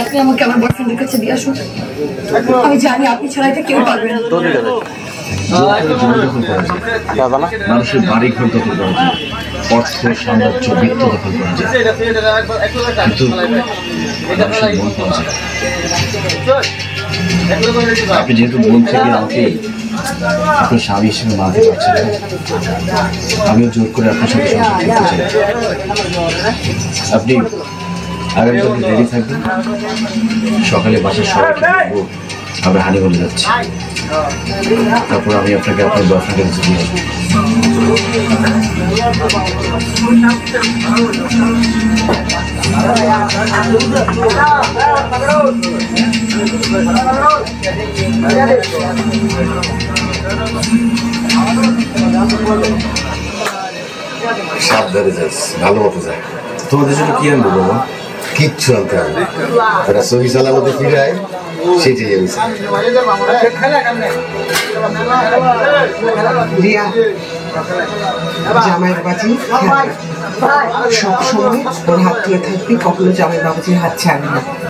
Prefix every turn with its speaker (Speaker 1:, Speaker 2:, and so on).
Speaker 1: আপনি আমাকে আমার বয়ফ্রেন্ডের কাছে দিয়ে আসুন। আমি জানি আপনি ছাড়া এটা কেউ পারবে না।
Speaker 2: মানুষের বাড়ি ঘর দখল করা যায়, অর্থ সাম্রাজ্য বৃত্ত দখল করা যায়, কিন্তু মানুষের মন পাওয়া যায়। আপনি যেহেতু মন থেকে আমাকে আপনার স্বামী হিসেবে মানতে পারছেন না, আমিও জোর করে আপনার সাথে সংসার করতে চাই। আপনি আগামীকাল রেডি থাকবেন, সকালে বাসার সবাইকে বলবো আমরা হানিমুনে যাচ্ছি, তারপর আমি আপনাকে আপনার বয়ফ্রেন্ডের কাছে দিয়ে আসবো।
Speaker 3: সাবধানে যাস, ভালো মতো যায়।
Speaker 2: তোমাদের জন্য কি আনবো বাবা?
Speaker 3: কিচ্ছু আনতে হবে ওটা সহি সালামতে ফিরায়, সেটাই আমি চাই।
Speaker 4: রিয়া, জামাইয়ের বাজি সব সময় ওর হাত তুলে থাকবি, কখনো জামাই বাবাজির হাত ছাড়বি না।